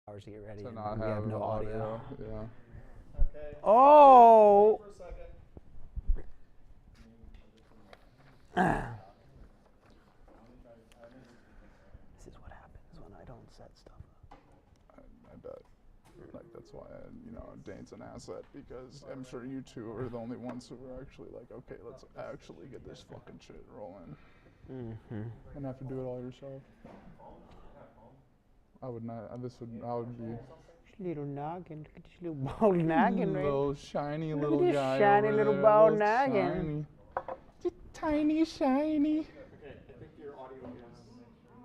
hours to get ready. To and not we have no audio. Yeah. Okay. Oh! For a second. This is what happens when I don't set stuff up. I bet. Like, that's why, Dane's an asset, because I'm sure you two are the only ones who are actually like, okay, let's actually get this fucking shit rolling. Mm-hmm. And have to do it all yourself. I would not, I would be. Little noggin, look at this little bald noggin, right? Little shiny Look little at this guy shiny over little there, bald little noggin. Shiny. Tiny, shiny. Okay, I think your audio is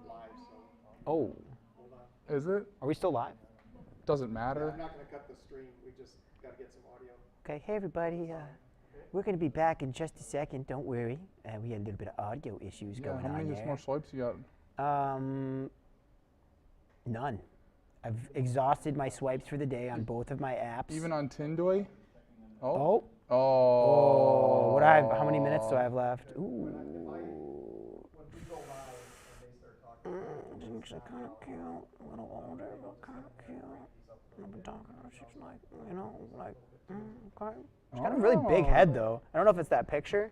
live, so Oh, hold on. Is it? are we still live? Doesn't Yeah, matter. I'm not going to cut the stream. We just got to get some audio. Okay, hey everybody. We're going to be back in just a second. Don't worry. We had a little bit of audio issues Yeah, going how on many there. more swipes you got? None. I've exhausted my swipes for the day on both of my apps. Even on Tindoy? Oh. Oh. Oh. What do I have? How many minutes do I have left? Ooh. When we go live and they start talking. She's actually kind of cute. A little older, but kind of cute. I've been talking to her. She's like, okay. She's got a really big head, though. I don't know if it's that picture.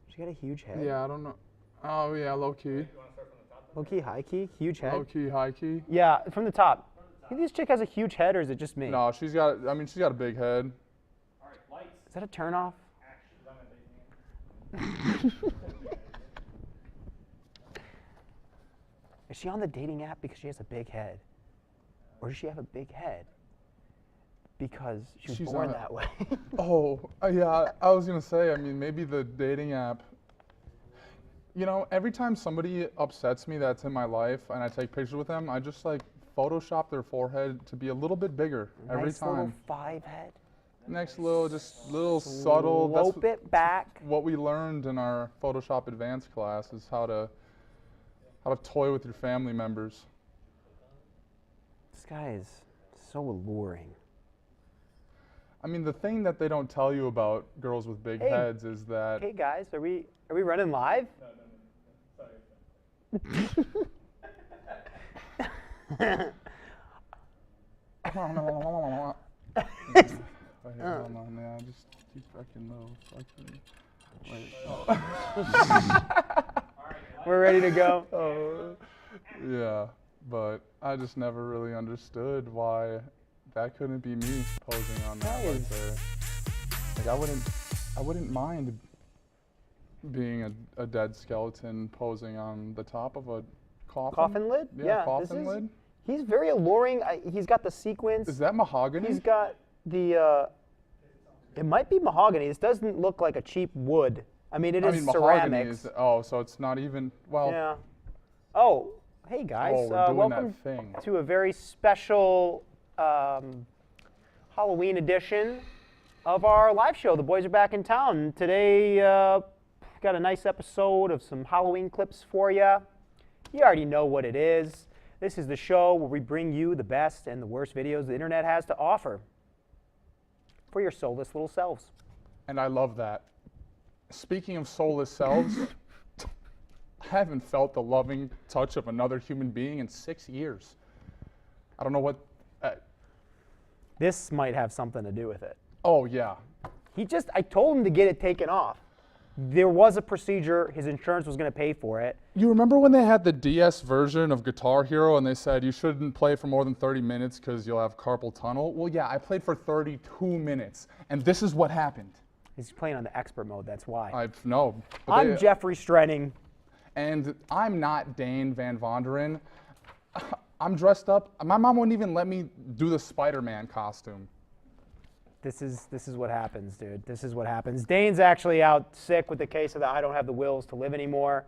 She's got a huge head. Yeah, I don't know. Oh, yeah, low key. Low key, high key, huge head. Low key, high key. Yeah, from the top. You think this chick has a huge head, or is it just me? No, she's got a big head. Is that a turnoff? Is she on the dating app because she has a big head? Or does she have a big head because she was She's born on it. that way? Oh, yeah, I was going to say, maybe the dating app. Every time somebody upsets me that's in my life and I take pictures with them, I just like Photoshop their forehead to be a little bit bigger every Nice time. little 5 head. Next little subtle. Slope it back. What we learned in our Photoshop Advanced class is how to toy with your family members. This guy is so alluring. The thing that they don't tell you about girls with big heads is that. Hey guys, are we running live? Yeah, just keep fucking low. We're ready to go. Yeah, but I just never really understood why that couldn't be me posing on that right there. Like I wouldn't mind being a dead skeleton posing on the top of a coffin. Coffin lid? Yeah, coffin lid. He's very alluring. He's got the sequins. Is that mahogany? He's got the. It might be mahogany. This doesn't look like a cheap wood. It is ceramics. So it's not even. Well. Yeah. Oh, hey guys. We're doing welcome that thing. to a very special Halloween edition of our live show. The boys are back in town today. Got a nice episode of some Halloween clips for you. You already know what it is. This is the show where we bring you the best and the worst videos the internet has to offer for your soulless little selves. And I love that. Speaking of soulless selves, I haven't felt the loving touch of another human being in 6 years. I don't know what. This might have something to do with it. Oh, yeah. I told him to get it taken off. There was a procedure. His insurance was going to pay for it. You remember when they had the DS version of Guitar Hero and they said you shouldn't play for more than 30 minutes because you'll have carpal tunnel? Well, yeah, I played for 32 minutes, and this is what happened. He's playing on the expert mode, that's why. No. I'm Jeffrey Strenning. And I'm not Dane Van Vonderen. I'm dressed up. My mom wouldn't even let me do the Spider-Man costume. This is what happens, dude. This is what happens. Dane's actually out sick with the case of the I don't have the wills to live anymore.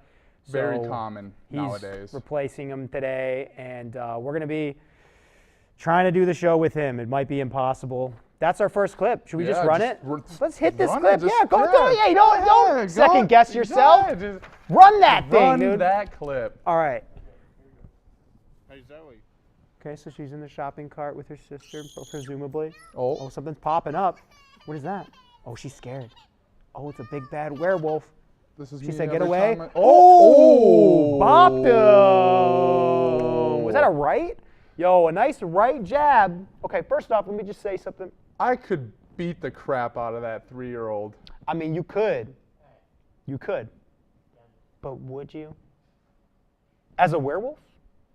Very common nowadays. He's replacing him today, and we're going to be trying to do the show with him. It might be impossible. That's our first clip. Should we just run it? Let's hit this clip. Yeah, go do it. Yeah, don't second guess yourself. Run that thing, dude. Run that clip. All right. Hey, Zoe. Okay, so she's in the shopping cart with her sister, presumably. Oh, Something's popping up. What is that? Oh, she's scared. Oh, it's a big bad werewolf. this is She me said, every get away. time Oh, bopped him. Was that a right? Yo, a nice right jab. Okay, first off, let me just say something. I could beat the crap out of that 3-year-old. I mean, you could. You could. But would you? As a werewolf?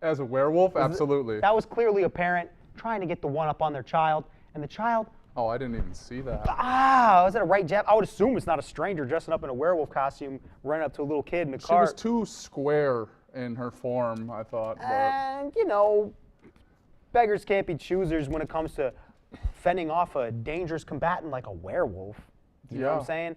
As a werewolf, absolutely. That was clearly a parent trying to get the one up on their child, and the child, Oh, I didn't even see that. was that a right jab? I would assume it's not a stranger dressing up in a werewolf costume running up to a little kid in a She car. was too square in her form, I thought. But And, you know, beggars can't be choosers when it comes to fending off a dangerous combatant like a werewolf. You know what I'm Yeah. saying?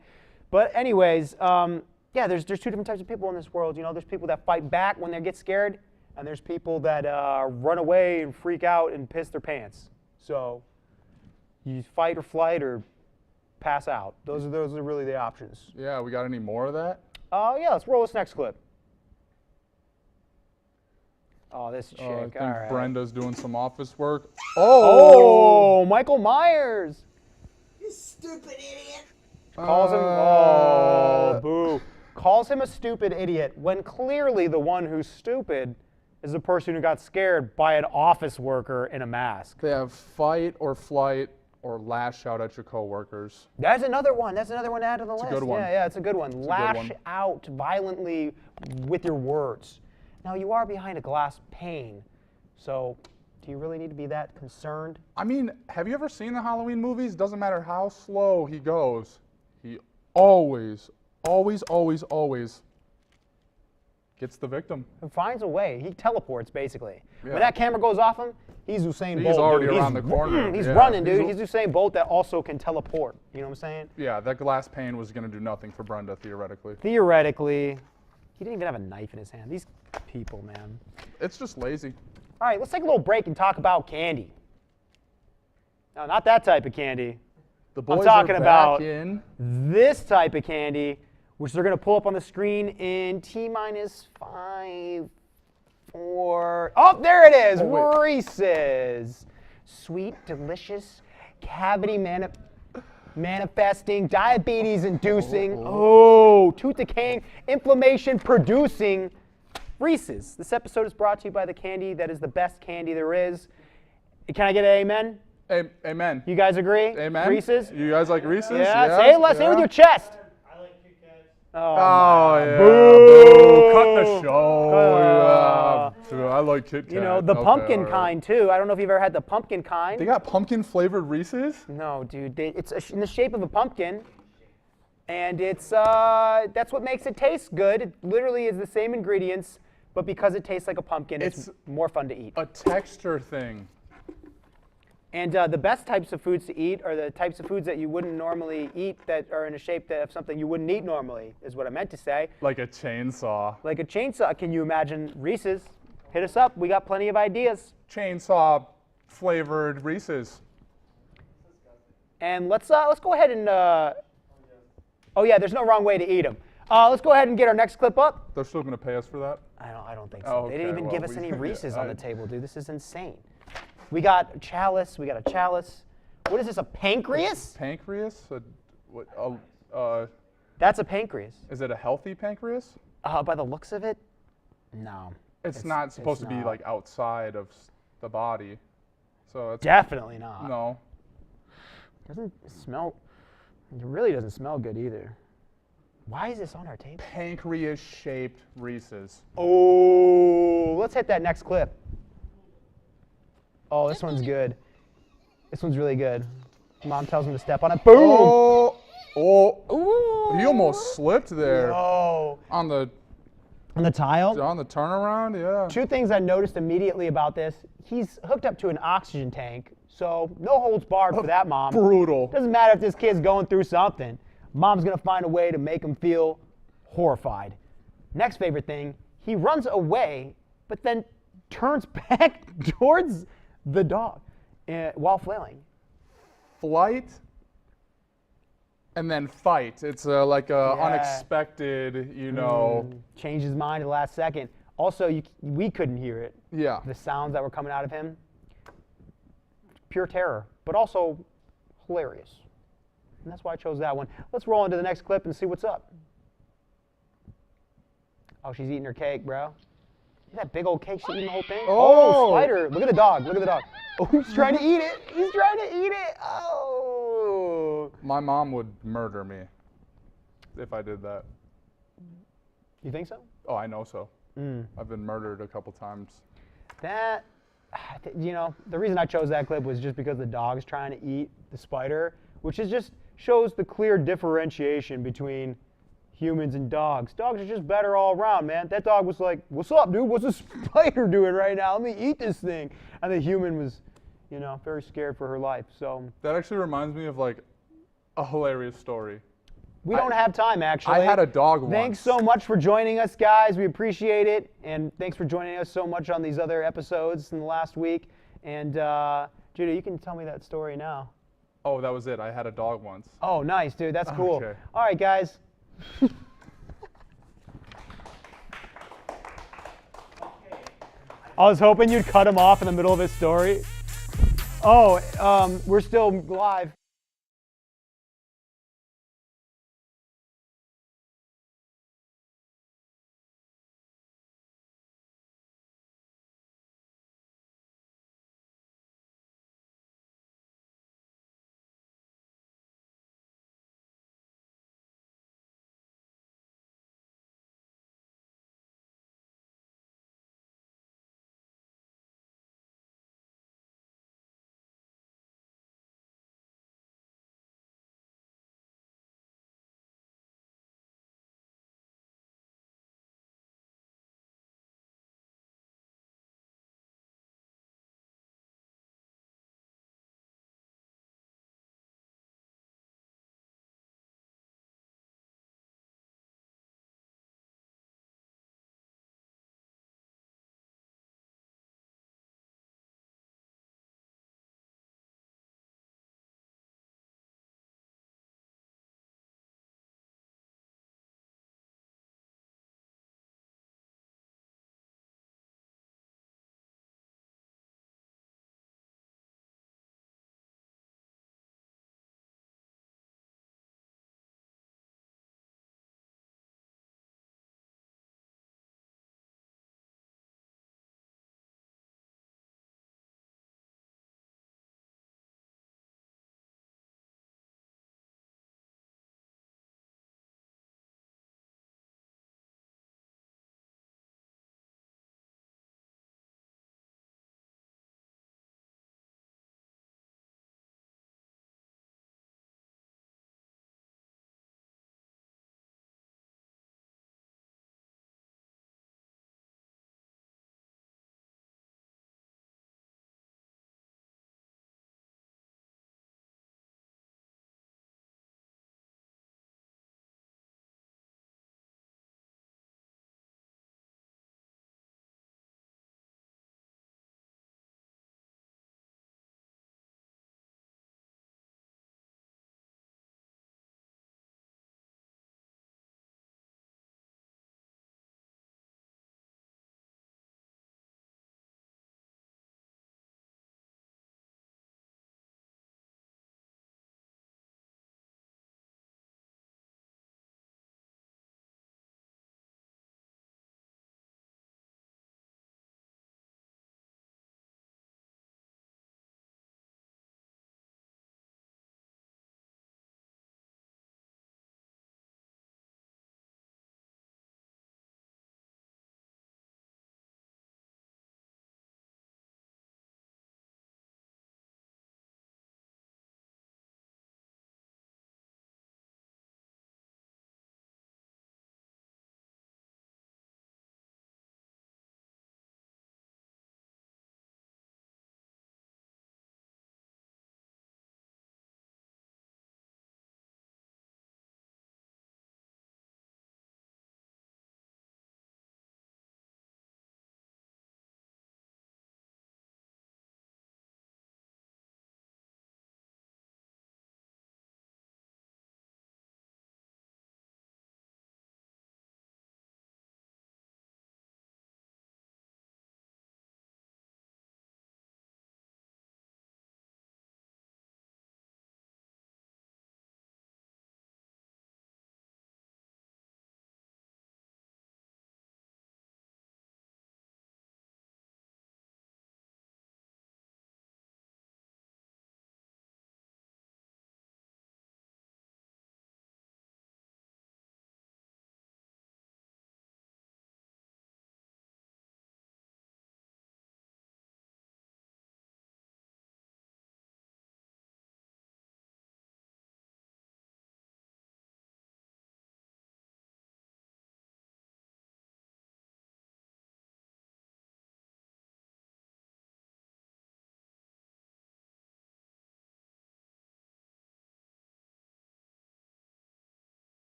But anyways, yeah, there's two different types of people in this world. You know, there's people that fight back when they get scared, and there's people that run away and freak out and piss their pants. So you fight or flight or pass out. Those are really the options. yeah, we got any more of that? Yeah, let's roll this next clip. Oh, this chick. I think all right. Brenda's doing some office work. Oh, Michael Myers. You stupid idiot. Calls him, boo. Calls him a stupid idiot when clearly the one who's stupid is the person who got scared by an office worker in a mask. They have fight or flight or lash out at your coworkers. That's another one. That's another one to add to the list. a good one. Yeah, it's a good one. Lash one. out violently with your words. Now, you are behind a glass pane, so do you really need to be that concerned? I mean, have you ever seen the Halloween movies? Doesn't matter how slow he goes, he always gets the victim. He finds a way. He teleports, basically. Yeah. When that camera goes off him, he's Usain Bolt. He's already dude. around the corner. He's Yeah. running, dude. He's Usain Bolt that also can teleport. You know what I'm saying? Yeah, that glass pane was going to do nothing for Brenda, theoretically. Theoretically, he didn't even have a knife in his hand. These people, man. It's just lazy. All right, let's take a little break and talk about candy. No, not that type of candy. The boys talking are back about- in. This type of candy, which they're going to pull up on the screen in T-minus 5, 4. Oh, there it is. Oh, wait. Reese's. Sweet, delicious, cavity manifesting, diabetes inducing, tooth decaying, inflammation producing Reese's. This episode is brought to you by the candy that is the best candy there is. Can I get an amen? Amen. You guys agree? Amen. Reese's? You guys like Reese's? Yeah, say it, say it with your chest. I like Kit Kats. Oh, yeah. Boo. Boo. Cut the show. I like Kit Kat. You know, the Okay, pumpkin all right. kind, too. I don't know if you've ever had the pumpkin kind. They got pumpkin flavored Reese's? No, dude. It's in the shape of a pumpkin. And it's that's what makes it taste good. It literally is the same ingredients, but because it tastes like a pumpkin, it's more fun to eat. A texture thing. And the best types of foods to eat are the types of foods that you wouldn't normally eat that are in a shape of something you wouldn't eat normally, is what I meant to say. Like a chainsaw. Like a chainsaw. Can you imagine Reese's? Hit us up. We got plenty of ideas. Chainsaw flavored Reese's. And let's go ahead and. Oh yeah, there's no wrong way to eat them. Let's go ahead and get our next clip up. They're still going to pay us for that? I don't think so. Oh, They didn't okay, even well, give us any yeah, Reese's on the I- table, dude. This is insane. We got a chalice. We got a chalice. What is this? A pancreas? Pancreas? That's a pancreas. Is it a healthy pancreas? By the looks of it, no. It's not supposed to be not. like outside of the body. So it's Definitely not. no. Doesn't smell. It really doesn't smell good either. Why is this on our table? Pancreas shaped Reese's. Oh, let's hit that next clip. Oh, this one's good. This one's really good. Mom tells him to step on it. Boom! Oh, Ooh. he almost slipped there Oh. on the tile? turnaround. Yeah. Two things I noticed immediately about this. He's hooked up to an oxygen tank, so no holds barred for that, Mom. Brutal. Doesn't matter if this kid's going through something. Mom's going to find a way to make him feel horrified. Next favorite thing, he runs away, but then turns back towards the dog while flailing. Flight and then fight. It's like a Yeah. unexpected, you know. Changed his mind at the last second. Also, we couldn't hear it. Yeah. The sounds that were coming out of him. Pure terror, but also hilarious. And that's why I chose that one. Let's roll into the next clip and see what's up. Oh, she's eating her cake, bro. That big old cake, she eating the whole thing? Oh! Spider. Look at the dog. Look at the dog. Oh, he's trying to eat it. He's trying to eat it. Oh. My mom would murder me if I did that. You think so? Oh, I know so. I've been murdered a couple times. That, you know, the reason I chose that clip was just because the dog's trying to eat the spider, which is just shows the clear differentiation between humans and dogs. Dogs are just better all around, man. That dog was like, "What's up, dude? What's a spider doing right now? Let me eat this thing." And the human was, you know, very scared for her life. So That actually reminds me of like a hilarious story. we don't have time, actually. I had a dog once. Thanks so much for joining us, guys. We appreciate it. And thanks for joining us so much on these other episodes in the last week. And Judah, you can tell me that story now. Oh, that was it. I had a dog once. Oh, nice, dude. That's cool. Okay. All right, guys. I was hoping you'd cut him off in the middle of his story. Oh, we're still live.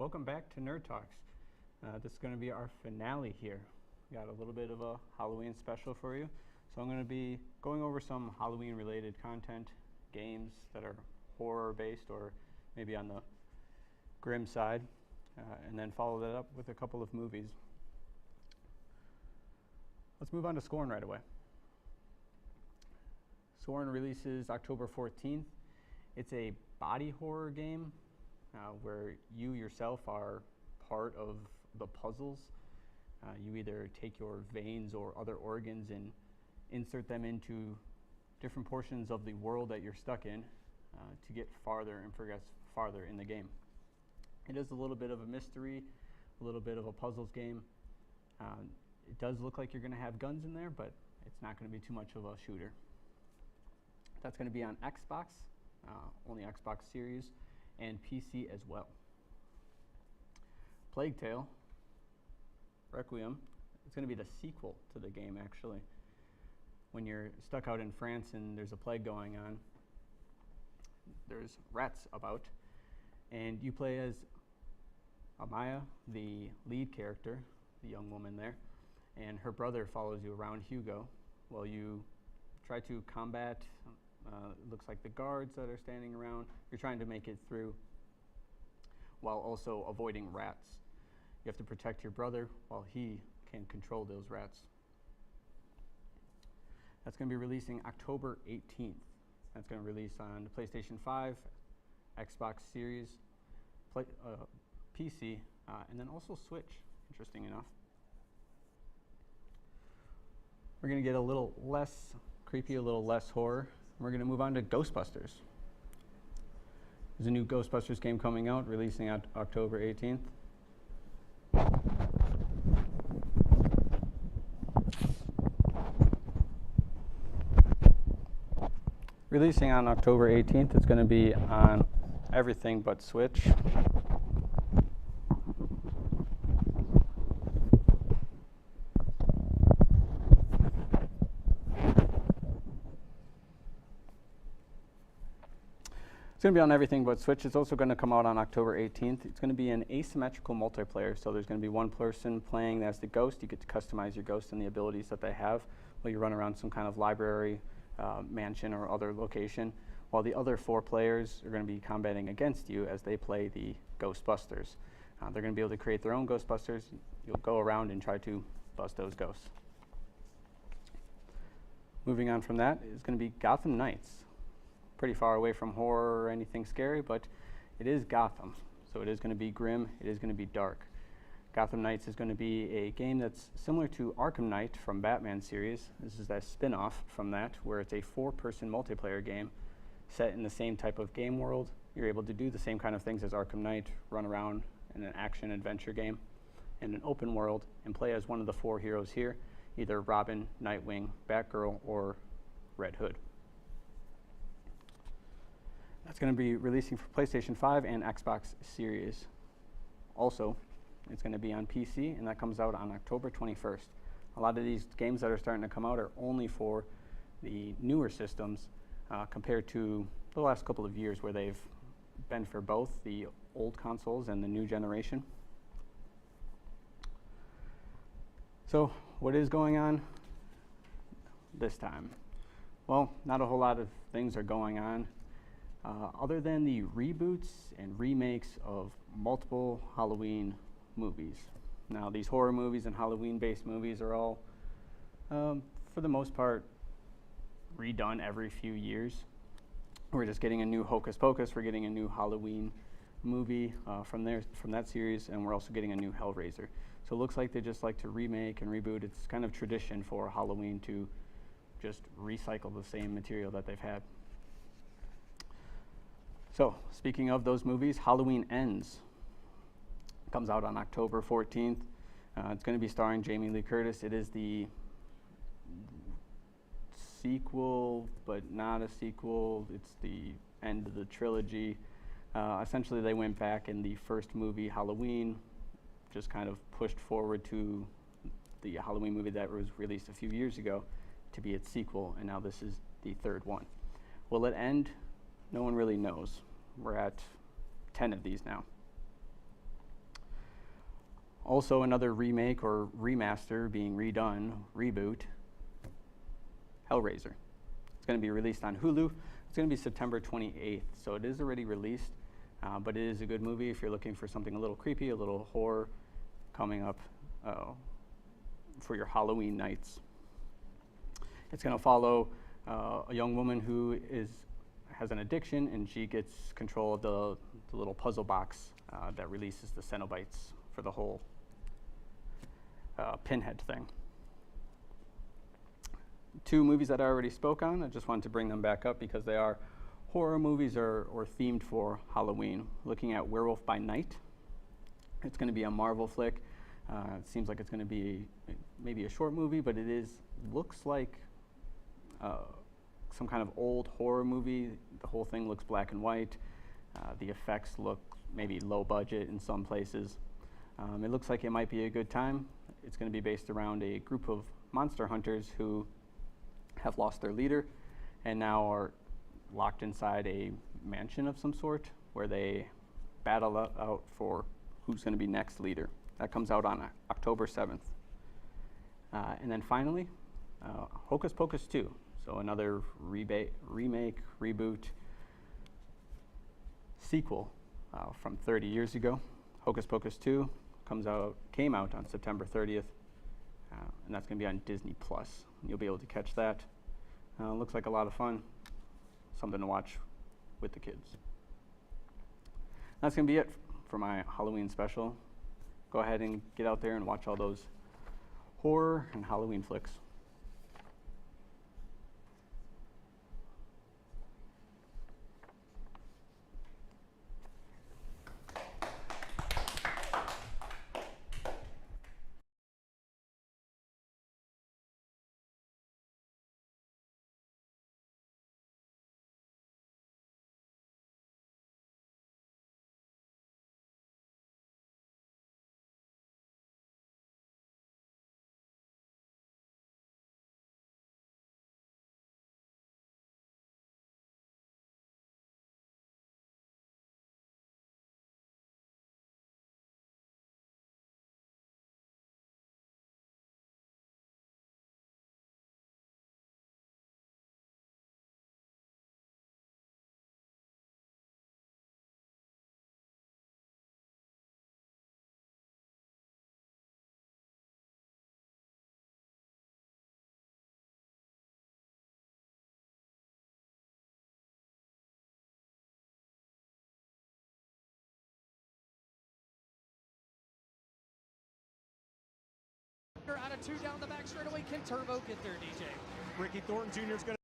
Welcome back to Nerd Talks. This is going to be our finale here. We got a little bit of a Halloween special for you. So I'm going to be going over some Halloween related content, games that are horror based or maybe on the grim side, and then follow that up with a couple of movies. Let's move on to Scorn right away. Scorn releases October 14th. It's a body horror game where you yourself are part of the puzzles. You either take your veins or other organs and insert them into different portions of the world that you're stuck in to get farther and progress farther in the game. It is a little bit of a mystery, a little bit of a puzzles game. It does look like you're going to have guns in there, but it's not going to be too much of a shooter. That's going to be on Xbox, only Xbox Series, and PC as well. Plague Tale, Requiem, it's going to be the sequel to the game, actually. When you're stuck out in France and there's a plague going on, there's rats about, and you play as Amaya, the lead character, the young woman there, and her brother follows you around, Hugo, while you try to combat, it looks like the guards that are standing around. You're trying to make it through while also avoiding rats. You have to protect your brother while he can control those rats. That's going to be releasing October 18th. That's going to release on the PlayStation 5, Xbox Series, PC, and then also Switch, interesting enough. We're going to get a little less creepy, a little less horror. We're going to move on to Ghostbusters. There's a new Ghostbusters game coming out, releasing October 18th. Releasing on October 18th, it's going to be on everything but Switch. It's going to be on everything but Switch. It's also going to come out on October 18th. It's going to be an asymmetrical multiplayer, so there's going to be one person playing as the ghost. You get to customize your ghost and the abilities that they have while you run around some kind of library, mansion, or other location, while the other 4 players are going to be combating against you as they play the Ghostbusters. They're going to be able to create their own Ghostbusters. You'll go around and try to bust those ghosts. Moving on from that is going to be Gotham Knights. Pretty far away from horror or anything scary, but it is Gotham, so it is going to be grim, it is going to be dark. Gotham Knights is going to be a game that's similar to Arkham Knight from Batman series. This is that spin-off from that, where it's a 4-person multiplayer game set in the same type of game world. You're able to do the same kind of things as Arkham Knight, run around in an action-adventure game in an open world, and play as one of the 4 heroes here, either Robin, Nightwing, Batgirl, or Red Hood. That's going to be releasing for PlayStation 5 and Xbox Series. Also, it's going to be on PC, and that comes out on October 21st. A lot of these games that are starting to come out are only for the newer systems compared to the last couple of years where they've been for both the old consoles and the new generation. So, what is going on this time? Well, not a whole lot of things are going on. Other than the reboots and remakes of multiple Halloween movies. Now, these horror movies and Halloween-based movies are all, for the most part, redone every few years. We're just getting a new Hocus Pocus, we're getting a new Halloween movie from that series, and we're also getting a new Hellraiser. So it looks like they just like to remake and reboot. It's kind of tradition for Halloween to just recycle the same material that they've had. So, speaking of those movies, Halloween Ends comes out on October 14th. It's going to be starring Jamie Lee Curtis. It is the sequel, but not a sequel. It's the end of the trilogy. Essentially, they went back in the first movie, Halloween, just kind of pushed forward to the Halloween movie that was released a few years ago to be its sequel, and now this is the 3rd one. Will it end? No one really knows. We're at 10 of these now. Also another remake or remaster being redone, reboot, Hellraiser. It's going to be released on Hulu. It's going to be September 28th, so it is already released, but it is a good movie if you're looking for something a little creepy, a little horror coming up for your Halloween nights. It's going to follow a young woman who has an addiction, and she gets control of the little puzzle box that releases the Cenobites for the whole pinhead thing. Two movies that I already spoke on, I just wanted to bring them back up because they are horror movies or themed for Halloween. Looking at Werewolf by Night. It's going to be a Marvel flick. It seems like it's going to be maybe a short movie, but it looks like some kind of old horror movie. The whole thing looks black and white. The effects look maybe low budget in some places. It looks like it might be a good time. It's going to be based around a group of monster hunters who have lost their leader and now are locked inside a mansion of some sort where they battle out for who's going to be next leader. That comes out on October 7th. And then finally, Hocus Pocus 2. So another remake, reboot, sequel from 30 years ago. Hocus Pocus 2 came out on September 30th, and that's going to be on Disney Plus. You'll be able to catch that. Looks like a lot of fun, something to watch with the kids. That's going to be it for my Halloween special. Go ahead and get out there and watch all those horror and Halloween flicks. Out of two down the back straightaway. Can Turbo get there, DJ? Ricky Thornton Jr. is going to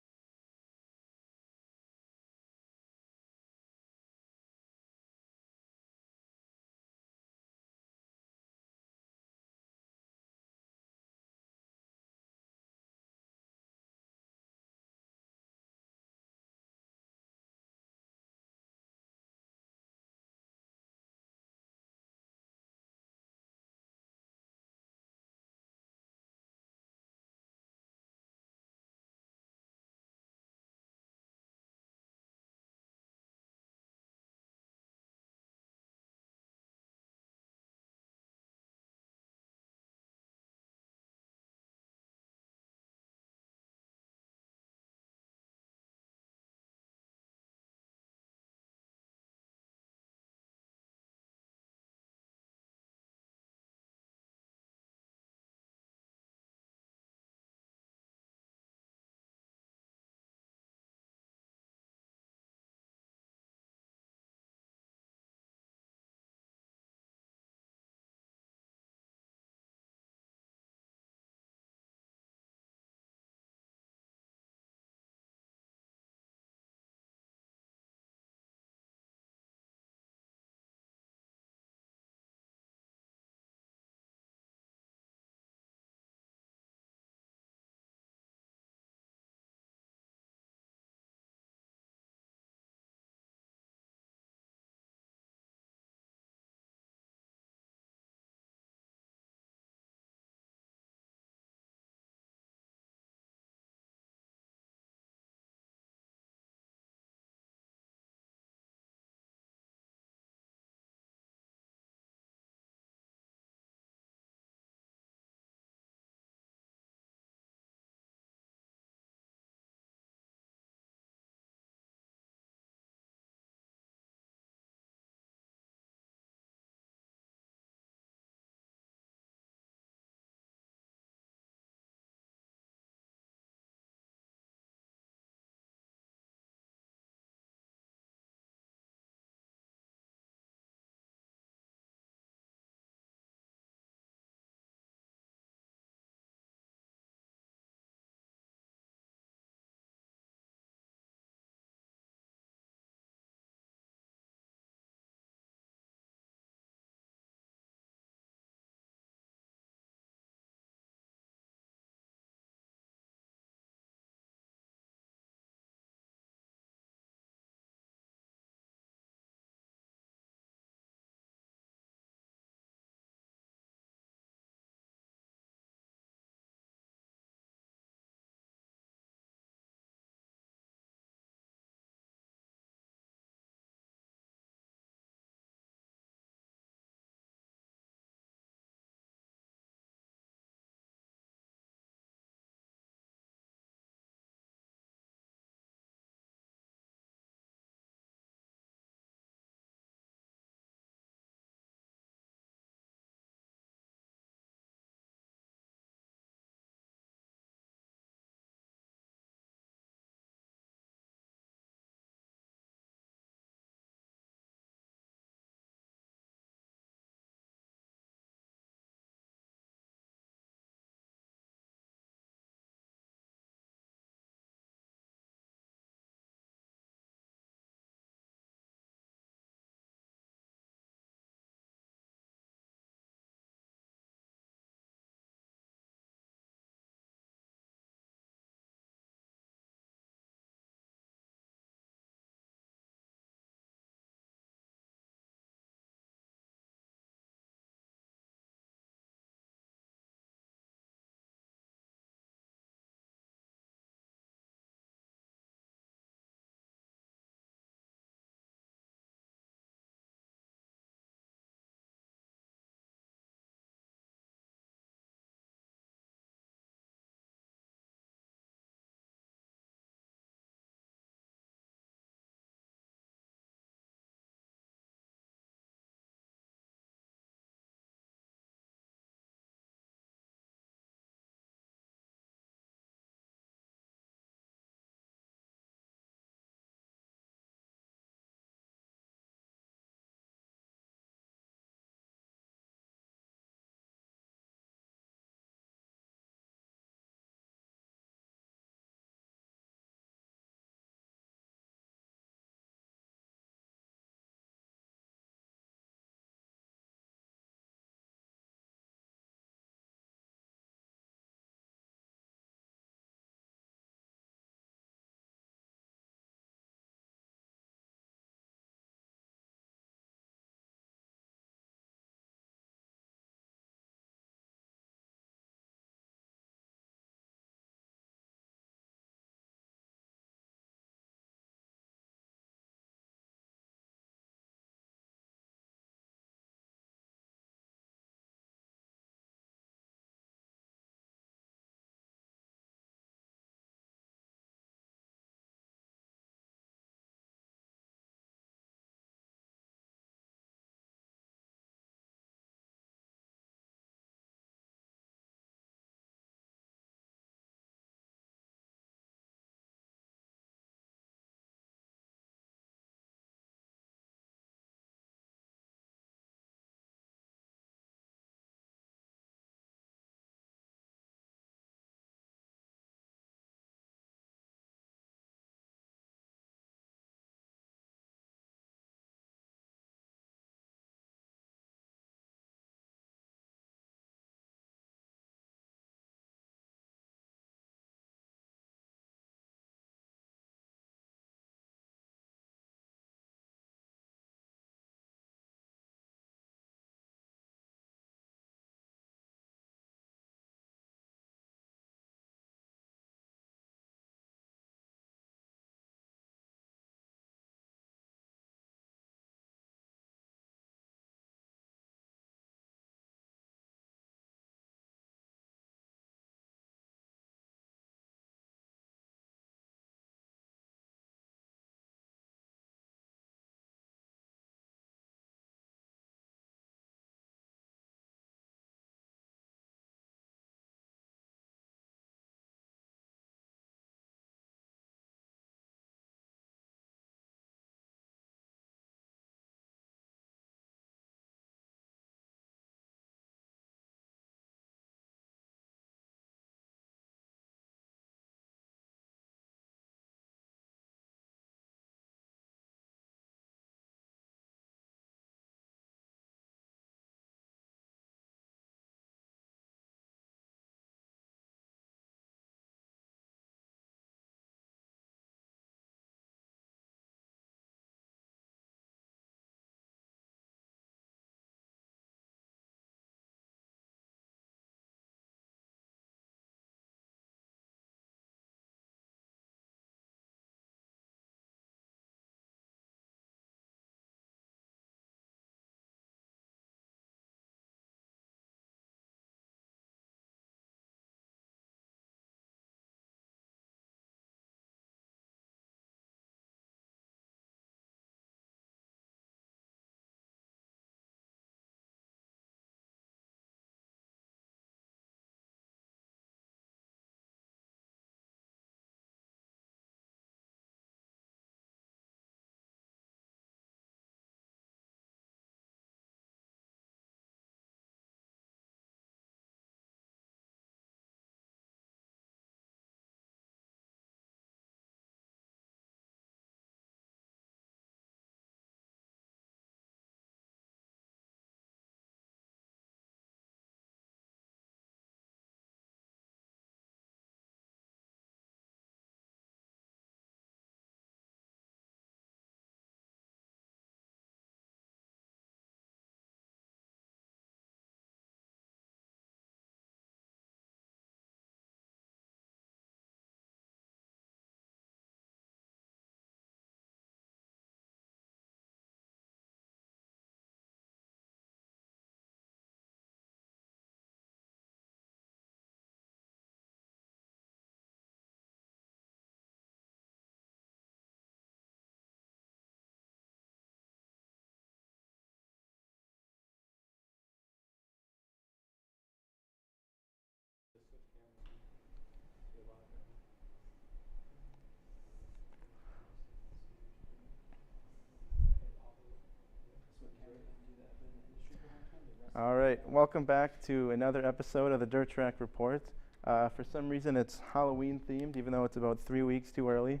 All right, welcome back to another episode of the Dirt Track Report. For some reason, it's Halloween themed, even though it's about 3 weeks too early.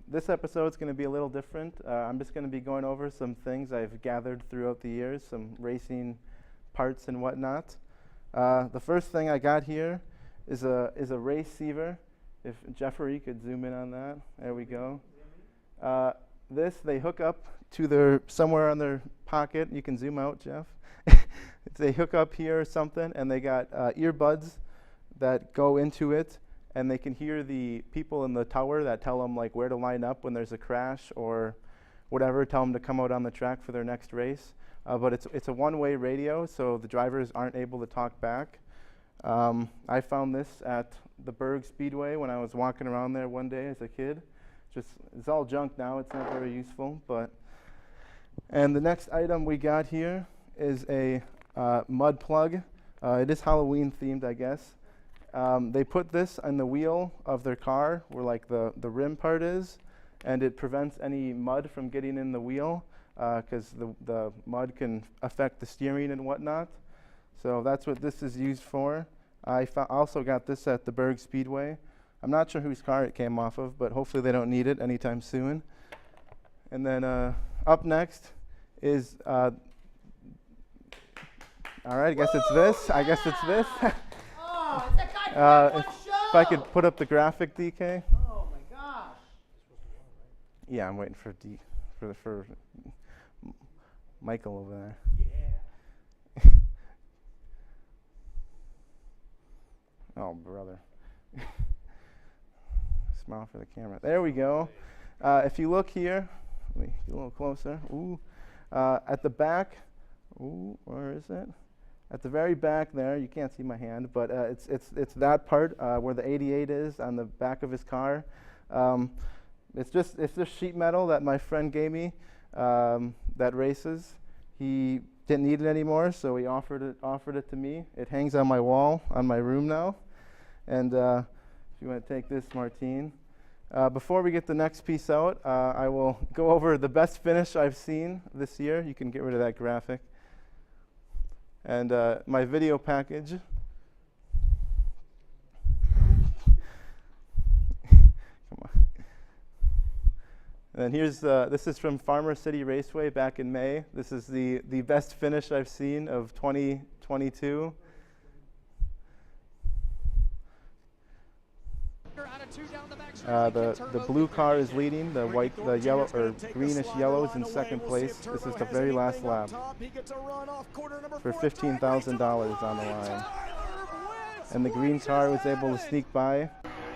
This episode is going to be a little different. I'm just going to be going over some things I've gathered throughout the years, some racing parts and whatnot. The first thing I got here is a receiver. If Jeffrey could zoom in on that, there we go. This they hook up to their somewhere on their pocket. You can zoom out, Jeff. They hook up here or something, and they got earbuds that go into it, and they can hear the people in the tower that tell them like where to line up when there's a crash or whatever, tell them to come out on the track for their next race. But it's a one-way radio, so the drivers aren't able to talk back. I found this at the Berg Speedway when I was walking around there one day as a kid. It's all junk now, it's not very useful. And the next item we got here is a mud plug. It is Halloween themed, I guess. They put this on the wheel of their car where like the rim part is, and it prevents any mud from getting in the wheel because the mud can affect the steering and whatnot. So that's what this is used for. I also got this at the Berg Speedway. I'm not sure whose car it came off of, but hopefully they don't need it anytime soon. And then up next is, all right, I guess it's this. I guess it's this. Oh, it's that guy from if I could put up the graphic, DK. Oh my gosh. Yeah, I'm waiting for Michael over there. Yeah. Oh, brother. Smile for the camera. There we go. If you look here, let me get a little closer. Ooh. At the back, ooh, where is it? At the very back there, you can't see my hand, but it's that part where the 88 is on the back of his car. It's just sheet metal that my friend gave me that races. He didn't need it anymore, so he offered it to me. It hangs on my wall on my room now. And if you want to take this, Martine. Before we get the next piece out, I will go over the best finish I've seen this year. You can get rid of that graphic. And my video package. Come on. And here's this is from Farmer City Raceway back in May. This is the best finish I've seen of 2022. The blue car is leading. The yellow or greenish yellow is in second place. This is the very last lap for $15,000 on the line. And the green car was able to sneak by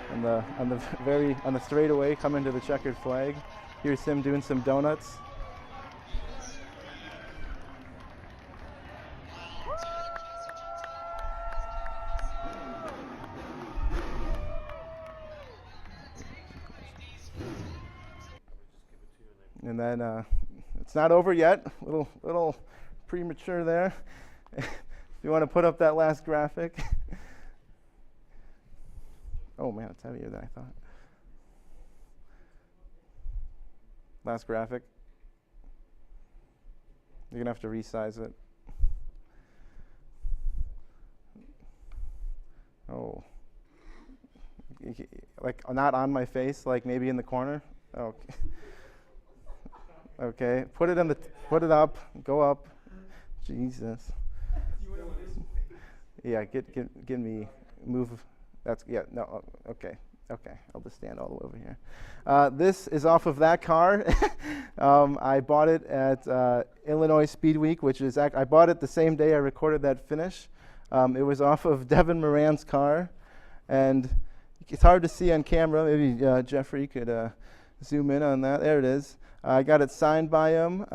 on the straightaway, come into the checkered flag. Here's him doing some donuts. And then it's not over yet. Little premature there. If you want to put up that last graphic. Oh man, it's heavier than I thought. Last graphic. You're gonna have to resize it. Oh. Like not on my face, like maybe in the corner. Okay. Okay, put it up, go up. Jesus. Yeah, get me, move. That's, yeah, no, okay, I'll just stand all the way over here. This is off of that car. I bought it at Illinois Speed Week, which is, I bought it the same day I recorded that finish. It was off of Devin Moran's car, and it's hard to see on camera. Maybe Jeffrey could zoom in on that. There it is. I got it signed by him.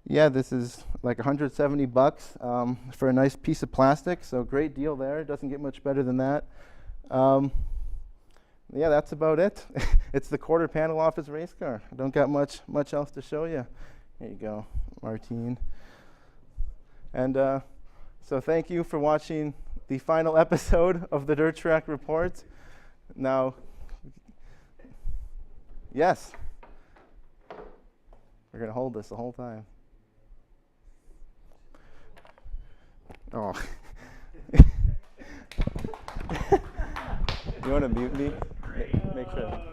Yeah, this is like $170 for a nice piece of plastic, so great deal there. It doesn't get much better than that. Yeah, that's about it. It's the quarter panel off his race car. I don't got much else to show you. There you go, Martine. And so thank you for watching the final episode of the Dirt Track Report. Now, yes. We're going to hold this the whole time. Oh. You want to mute me? Make sure.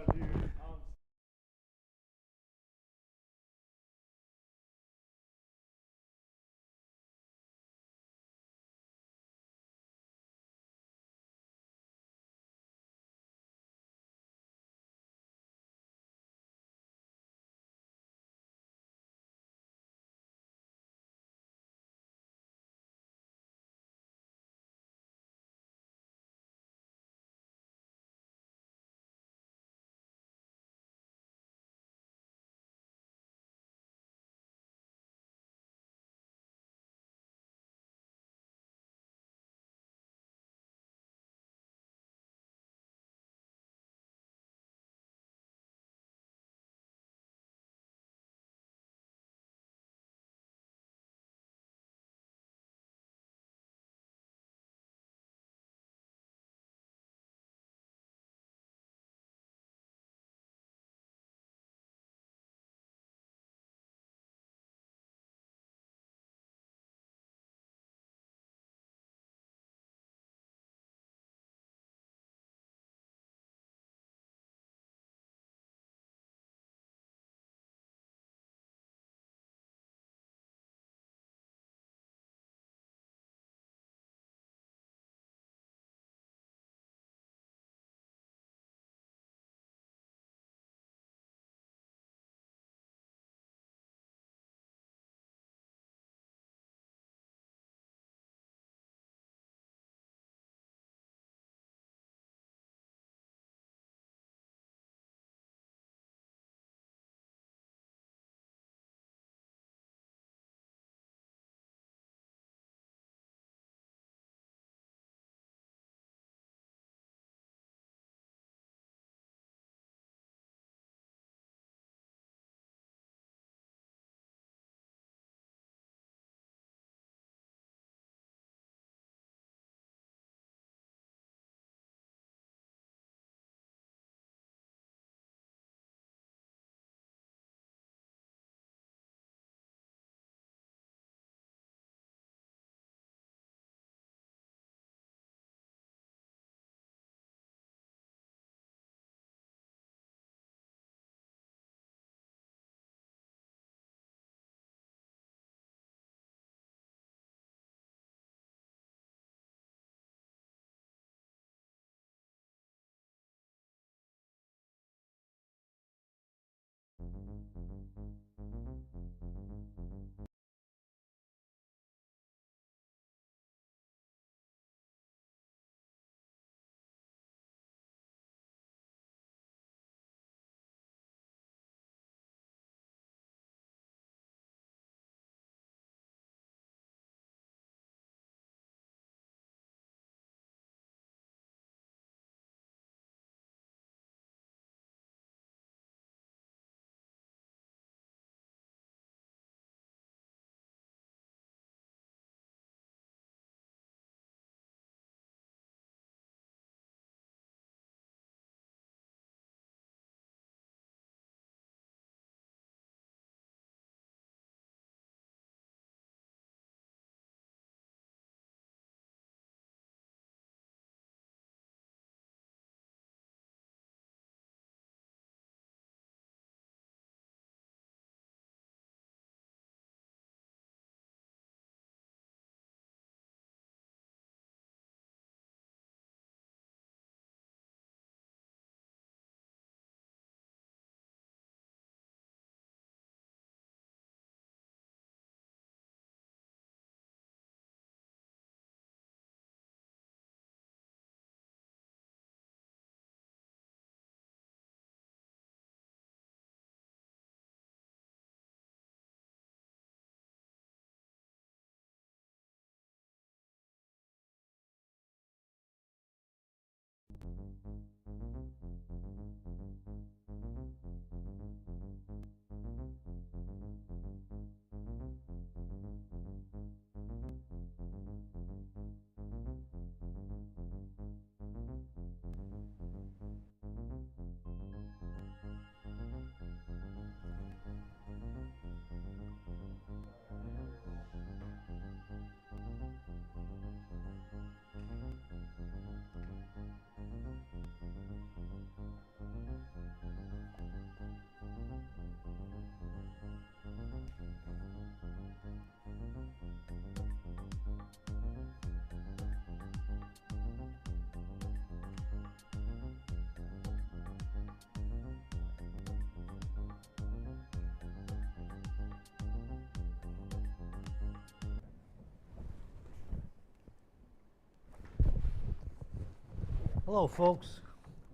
Hello, folks.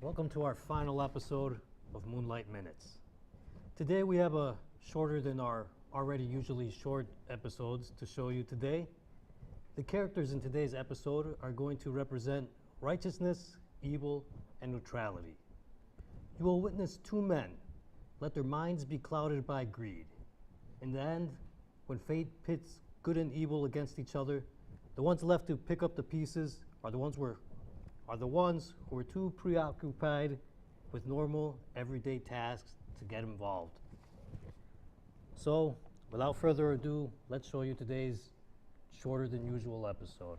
Welcome to our final episode of Moonlight Minutes. Today we have a shorter than our already usually short episodes to show you today. The characters in today's episode are going to represent righteousness, evil, and neutrality. You will witness two men let their minds be clouded by greed. In the end, when fate pits good and evil against each other, the ones left to pick up the pieces are the ones who are too preoccupied with normal, everyday tasks to get involved. So, without further ado, let's show you today's shorter than usual episode.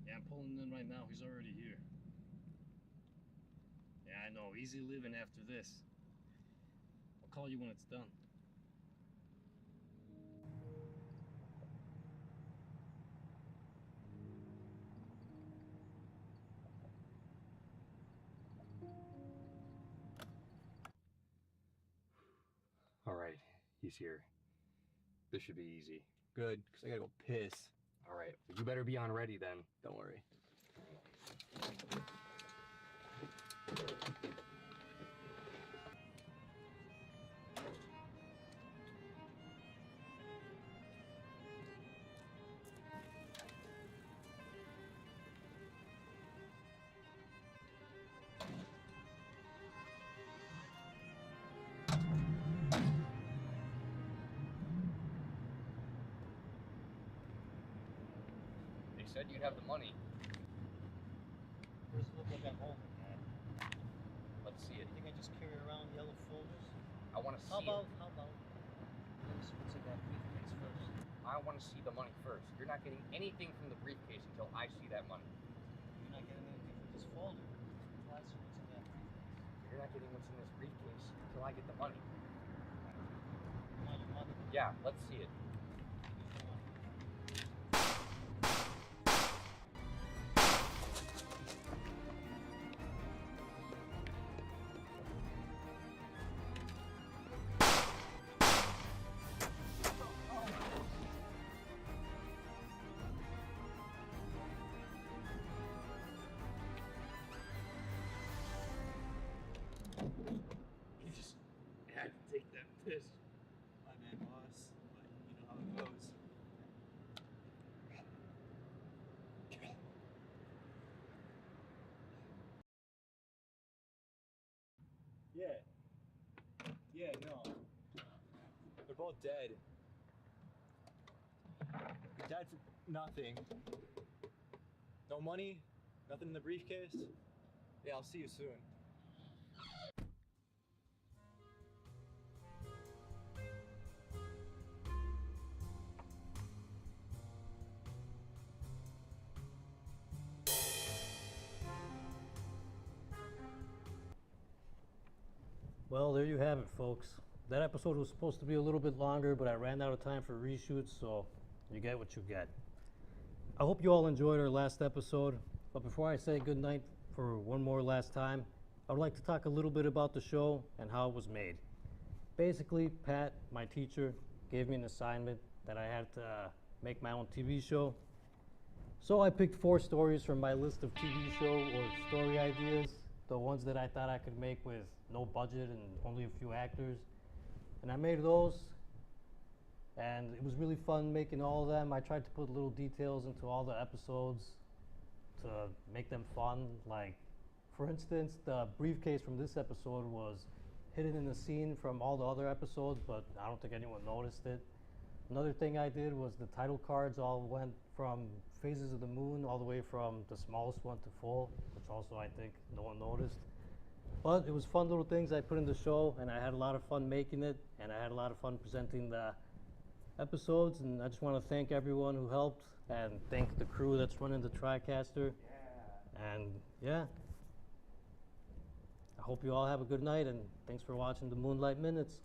Yeah, I'm pulling in right now. He's already here. Yeah, I know. Easy living after this. I'll call you when it's done. All right, he's here. This should be easy. Good, because I gotta go piss. All right, well, you better be on ready then. Don't worry. They said you'd have the money. Doesn't look like I'm holding that. Let's see it. You think I just carry around yellow folders? I want to see How about, it. let's see what's in that briefcase first. I want to see the money first. You're not getting anything from the briefcase until I see that money. You're not getting anything from this folder. Let's see what's in that briefcase. You're not getting what's in this briefcase until I get the money. You want your money? Yeah, let's see it. You just had to take that piss. My man, boss. But you know how it goes. Yeah, no. They're both dead. They died for nothing. No money? Nothing in the briefcase? Yeah, I'll see you soon. Well, there you have it, folks. That episode was supposed to be a little bit longer, but I ran out of time for reshoots, so you get what you get. I hope you all enjoyed our last episode, but before I say goodnight for one more last time, I would like to talk a little bit about the show and how it was made. Basically, Pat, my teacher, gave me an assignment that I had to make my own TV show. So I picked 4 stories from my list of TV show or story ideas, the ones that I thought I could make with no budget and only a few actors. And I made those, and it was really fun making all of them. I tried to put little details into all the episodes to make them fun. Like, for instance, the briefcase from this episode was hidden in the scene from all the other episodes, but I don't think anyone noticed it. Another thing I did was the title cards all went from phases of the moon all the way from the smallest one to full, which also I think no one noticed. But it was fun little things I put in the show, and I had a lot of fun making it, and I had a lot of fun presenting the episodes, and I just want to thank everyone who helped and thank the crew that's running the TriCaster. And yeah, I hope you all have a good night, and thanks for watching the Moonlight Minutes.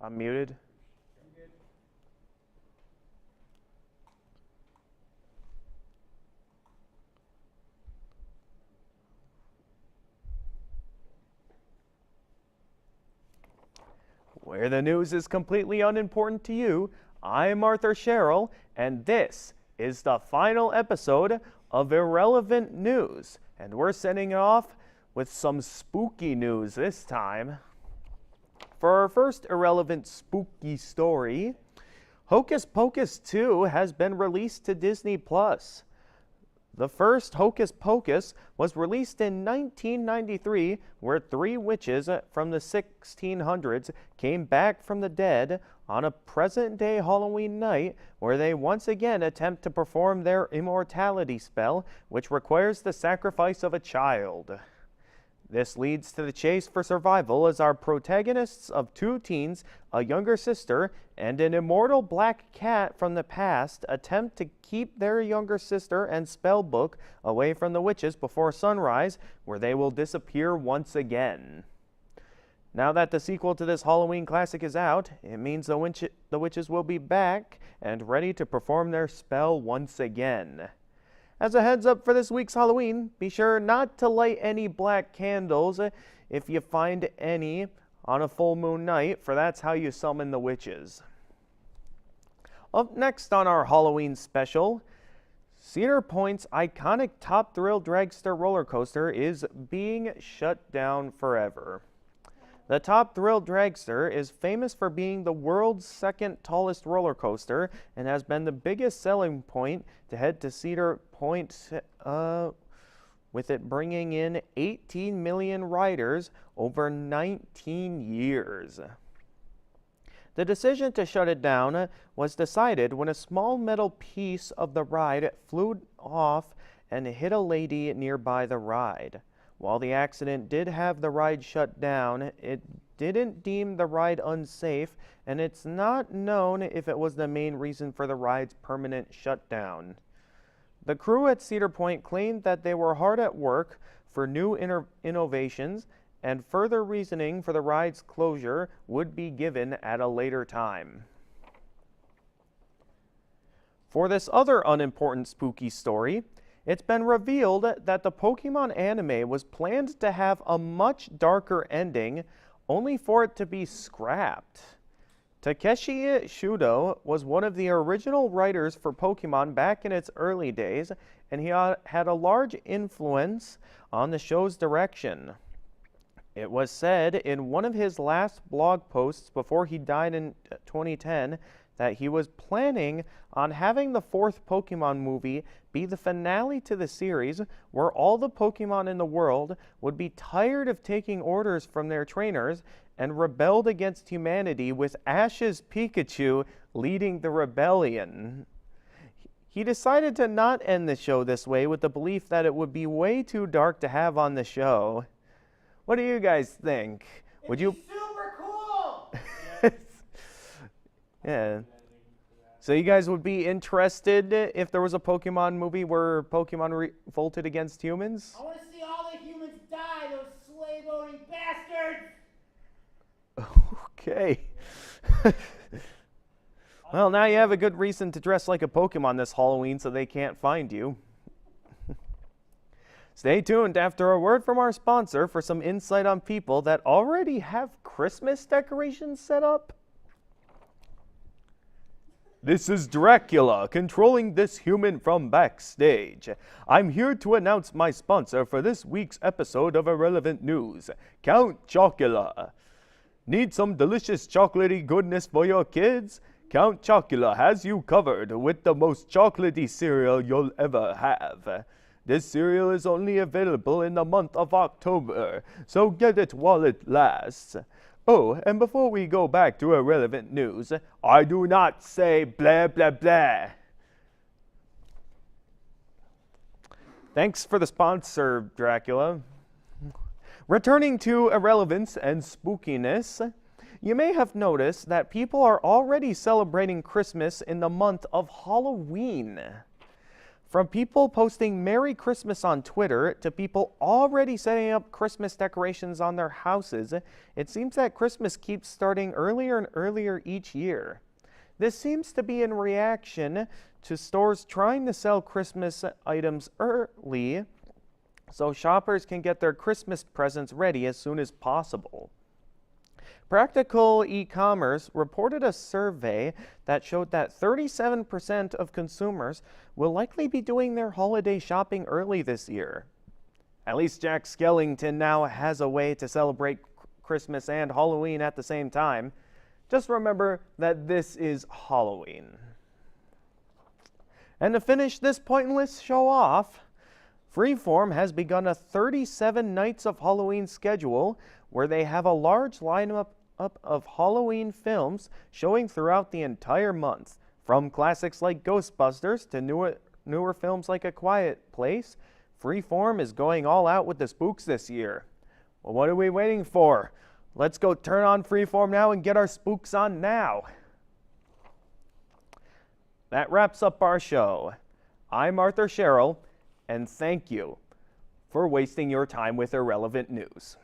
I'm muted. Where the news is completely unimportant to you, I'm Arthur Sherrill, and this is the final episode of Irrelevant News. And we're sending it off with some spooky news this time. For our first irrelevant spooky story, Hocus Pocus 2 has been released to Disney+. The first Hocus Pocus was released in 1993, where three witches from the 1600s came back from the dead on a present-day Halloween night, where they once again attempt to perform their immortality spell, which requires the sacrifice of a child. This leads to the chase for survival as our protagonists of two teens, a younger sister, and an immortal black cat from the past attempt to keep their younger sister and spellbook away from the witches before sunrise, where they will disappear once again. Now that the sequel to this Halloween classic is out, it means the witches will be back and ready to perform their spell once again. As a heads up for this week's Halloween, be sure not to light any black candles if you find any on a full moon night, for that's how you summon the witches. Up next on our Halloween special, Cedar Point's iconic Top Thrill Dragster roller coaster is being shut down forever. The Top Thrill Dragster is famous for being the world's second tallest roller coaster and has been the biggest selling point to head to Cedar Point, with it bringing in 18 million riders over 19 years. The decision to shut it down was decided when a small metal piece of the ride flew off and hit a lady nearby the ride. While the accident did have the ride shut down, it didn't deem the ride unsafe, and it's not known if it was the main reason for the ride's permanent shutdown. The crew at Cedar Point claimed that they were hard at work for new innovations, and further reasoning for the ride's closure would be given at a later time. For this other unimportant spooky story, it's been revealed that the Pokemon anime was planned to have a much darker ending, only for it to be scrapped. Takeshi Shudo was one of the original writers for Pokemon back in its early days, and he had a large influence on the show's direction. It was said in one of his last blog posts before he died in 2010 that he was planning on having the fourth Pokemon movie be the finale to the series, where all the Pokemon in the world would be tired of taking orders from their trainers and rebelled against humanity, with Ash's Pikachu leading the rebellion. He decided to not end the show this way, with the belief that it would be way too dark to have on the show. What do you guys think? Would you? Super cool! Yeah. So you guys would be interested if there was a Pokemon movie where Pokemon revolted against humans? I want to see all the humans die, those slave-owning bastards! Okay. Well, now you have a good reason to dress like a Pokemon this Halloween so they can't find you. Stay tuned after a word from our sponsor for some insight on people that already have Christmas decorations set up. This is Dracula, controlling this human from backstage. I'm here to announce my sponsor for this week's episode of Irrelevant News, Count Chocula. Need some delicious chocolatey goodness for your kids? Count Chocula has you covered with the most chocolatey cereal you'll ever have. This cereal is only available in the month of October, so get it while it lasts. Oh, and before we go back to irrelevant news, I do not say blah, blah, blah. Thanks for the sponsor, Dracula. Returning to irrelevance and spookiness, you may have noticed that people are already celebrating Christmas in the month of Halloween. From people posting Merry Christmas on Twitter to people already setting up Christmas decorations on their houses, it seems that Christmas keeps starting earlier and earlier each year. This seems to be in reaction to stores trying to sell Christmas items early so shoppers can get their Christmas presents ready as soon as possible. Practical e-commerce reported a survey that showed that 37% of consumers will likely be doing their holiday shopping early this year. At least Jack Skellington now has a way to celebrate Christmas and Halloween at the same time. Just remember that this is Halloween. And to finish this pointless show off, Freeform has begun a 37 Nights of Halloween schedule where they have a large lineup of Halloween films showing throughout the entire month. From classics like Ghostbusters to newer films like A Quiet Place, Freeform is going all out with the spooks this year. Well, what are we waiting for? Let's go turn on Freeform now and get our spooks on now. That wraps up our show. I'm Arthur Sherrill, and thank you for wasting your time with irrelevant news.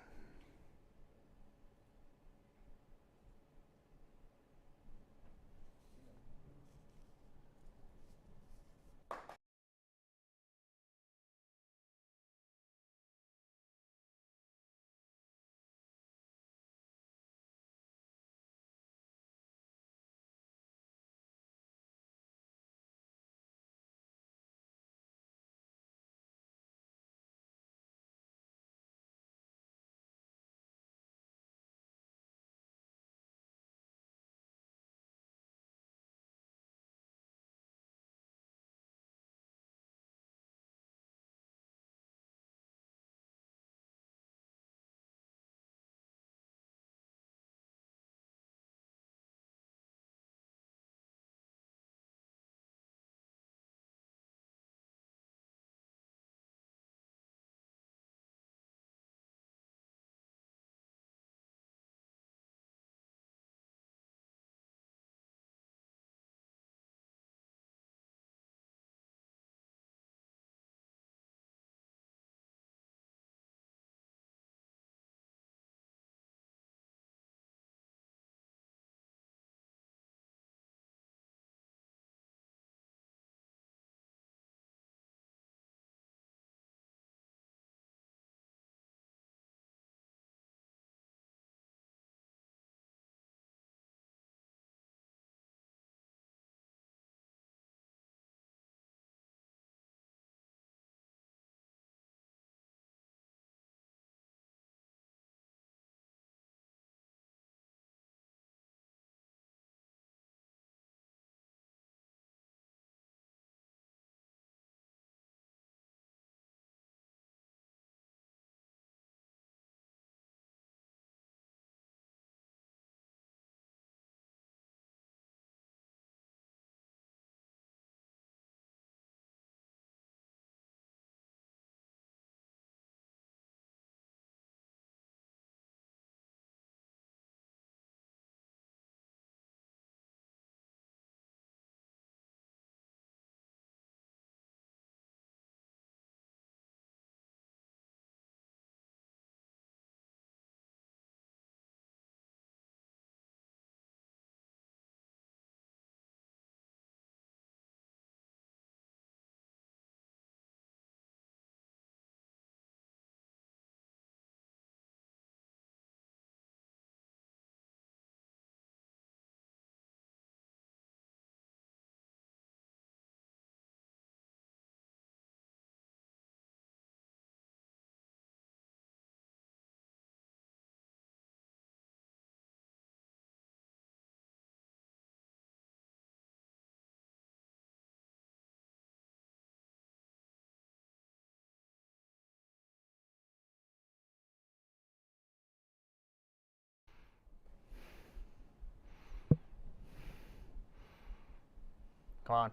Come on.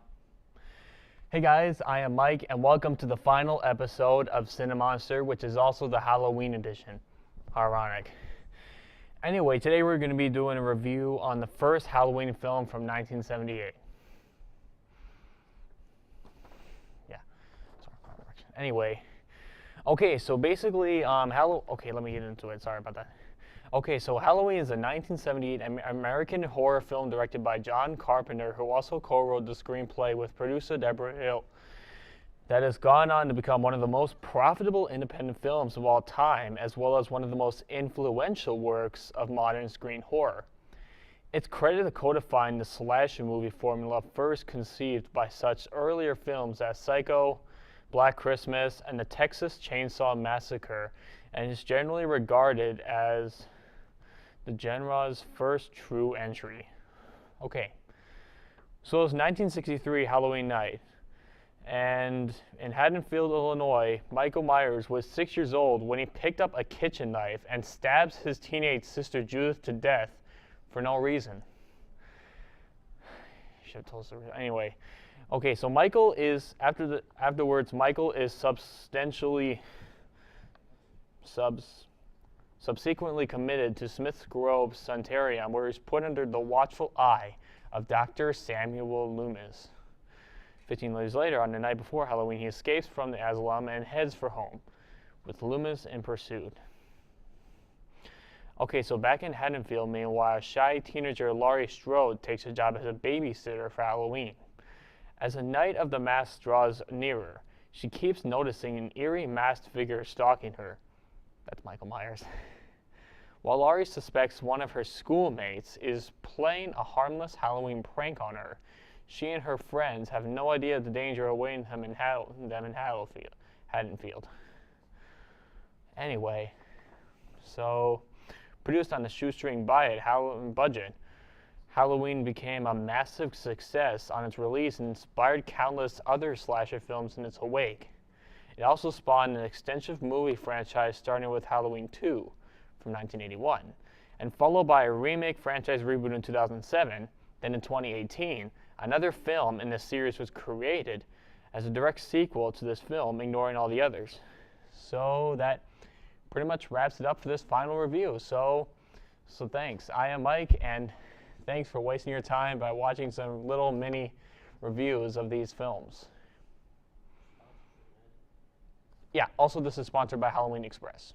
Hey guys, I am Mike, and welcome to the final episode of Cinemonster, which is also the Halloween edition. Ironic. Anyway, today we're going to be doing a review on the first Halloween film from 1978. Yeah. Anyway. Okay, so basically, okay, let me get into it. Sorry about that. Okay, so Halloween is a 1978 American horror film directed by John Carpenter, who also co-wrote the screenplay with producer Deborah Hill, that has gone on to become one of the most profitable independent films of all time, as well as one of the most influential works of modern screen horror. It's credited to codifying the slasher movie formula first conceived by such earlier films as Psycho, Black Christmas, and the Texas Chainsaw Massacre, and is generally regarded as the genre's first true entry. Okay, so it was 1963 Halloween night, and in Haddonfield, Illinois, Michael Myers was 6 years old when he picked up a kitchen knife and stabs his teenage sister Judith to death for no reason. Should have told us the reason. Anyway, okay, so Michael is, afterwards, Michael is subsequently committed to Smith's Grove Sanitarium, where he's put under the watchful eye of Dr. Samuel Loomis. 15 days later, on the night before Halloween, he escapes from the asylum and heads for home, with Loomis in pursuit. Okay, so back in Haddonfield, meanwhile, shy teenager Laurie Strode takes a job as a babysitter for Halloween. As the night of the mask draws nearer, she keeps noticing an eerie masked figure stalking her. That's Michael Myers. While Laurie suspects one of her schoolmates is playing a harmless Halloween prank on her, she and her friends have no idea the danger awaiting them in Haddonfield. Anyway, so produced on a shoestring budget, Halloween became a massive success on its release and inspired countless other slasher films in its wake. It also spawned an extensive movie franchise starting with Halloween 2 from 1981, and followed by a remake franchise reboot in 2007. Then in 2018, another film in this series was created as a direct sequel to this film, ignoring all the others. So that pretty much wraps it up for this final review. So thanks. I am Mike, and thanks for wasting your time by watching some little mini reviews of these films. Yeah, also this is sponsored by Halloween Express.